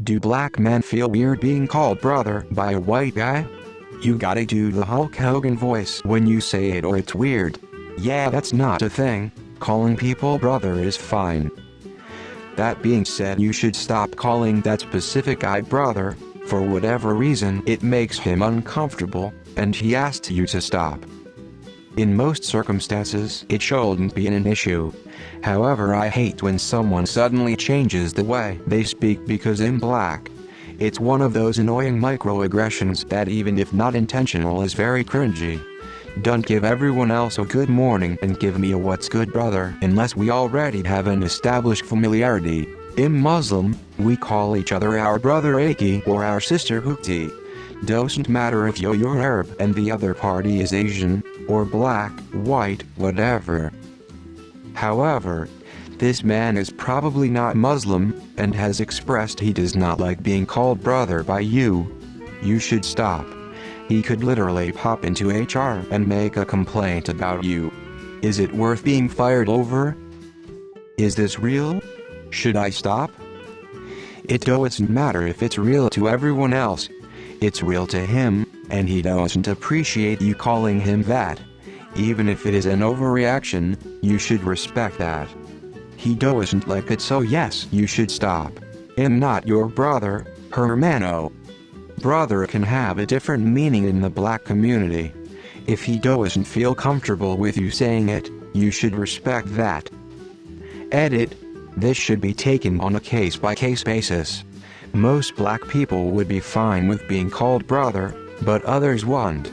Do black men feel weird being called brother by a white guy? You gotta do the Hulk Hogan voice when you say it or it's weird. Yeah, that's not a thing. Calling people brother is fine. That being said, you should stop calling that specific guy brother. For whatever reason, it makes him uncomfortable, and he asked you to stop. In most circumstances, it shouldn't be an issue. However, I hate when someone suddenly changes the way they speak because I'm black. It's one of those annoying microaggressions that, even if not intentional, is very cringy. Don't give everyone else a good morning and give me a what's good brother unless we already have an established familiarity. I'm Muslim, we call each other our brother Aki or our sister Hukti. Doesn't matter if you're Arab and the other party is Asian, or black, white, whatever. However, this man is probably not Muslim, and has expressed he does not like being called brother by you. You should stop. He could literally pop into HR and make a complaint about you. Is it worth being fired over? Is this real? Should I stop? It doesn't matter if it's real to everyone else. It's real to him, and he doesn't appreciate you calling him that. Even if it is an overreaction, you should respect that. He doesn't like it, so yes, you should stop. I'm not your brother, hermano. Brother can have a different meaning in the black community. If he doesn't feel comfortable with you saying it, you should respect that. Edit. This should be taken on a case-by-case basis. Most black people would be fine with being called brother, but others won't.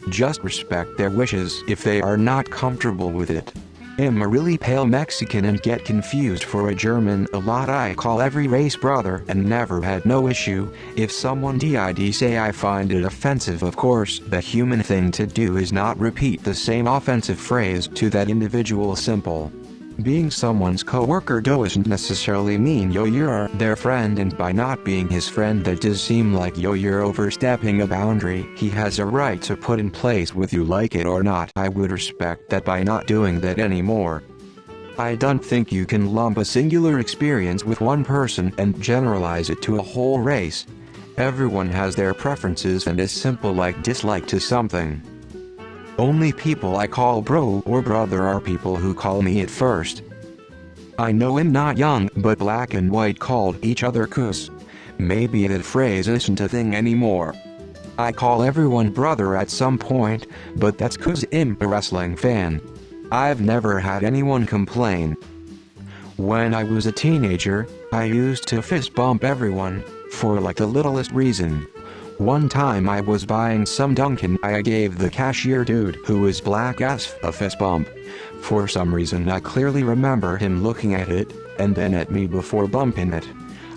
Just respect their wishes if they are not comfortable with it. I'm a really pale Mexican and get confused for a German a lot. I call every race brother and never had no issue. If someone did say I find it offensive, of course, the human thing to do is not repeat the same offensive phrase to that individual. Simple. Being someone's coworker doesn't necessarily mean you're their friend, and by not being his friend that does seem like you're overstepping a boundary he has a right to put in place with you, like it or not. I would respect that by not doing that anymore. I don't think you can lump a singular experience with one person and generalize it to a whole race. Everyone has their preferences and is simple like dislike to something. Only people I call bro or brother are people who call me it first. I know I'm not young, but black and white called each other cuz. Maybe that phrase isn't a thing anymore. I call everyone brother at some point, but that's cuz I'm a wrestling fan. I've never had anyone complain. When I was a teenager, I used to fist bump everyone, for like the littlest reason. One time I was buying some Dunkin', I gave the cashier dude who was black as a fist bump. For some reason I clearly remember him looking at it, and then at me before bumping it.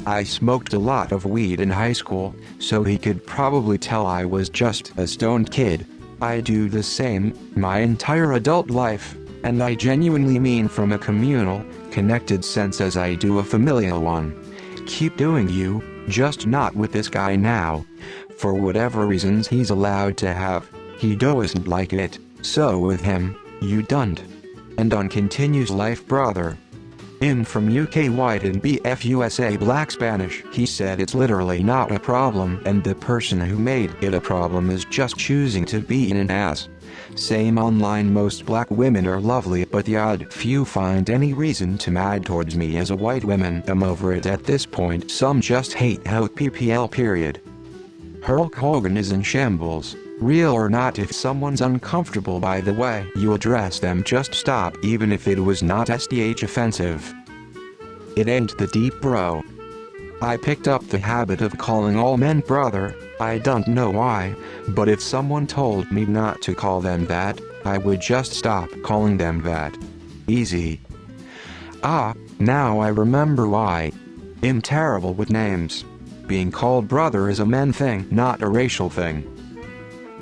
I smoked a lot of weed in high school, so he could probably tell I was just a stoned kid. I do the same, my entire adult life, and I genuinely mean from a communal, connected sense as I do a familial one. Keep doing you, just not with this guy now. For whatever reasons he's allowed to have, he doesn't like it, so with him, you don't. And on continues life brother. I'm from UK white and BF USA black Spanish. He said it's literally not a problem, and the person who made it a problem is just choosing to be an ass. Same online, most black women are lovely, but the odd few find any reason to mad towards me as a white woman. I'm over it at this point. Some just hate how PPL period. Hulk Hogan is in shambles. Real or not, if someone's uncomfortable by the way you address them, just stop, even if it was not SDH offensive. It ain't the deep bro. I picked up the habit of calling all men brother. I don't know why, but if someone told me not to call them that, I would just stop calling them that. Easy. Ah, now I remember why. I'm terrible with names. Being called brother is a men thing, not a racial thing.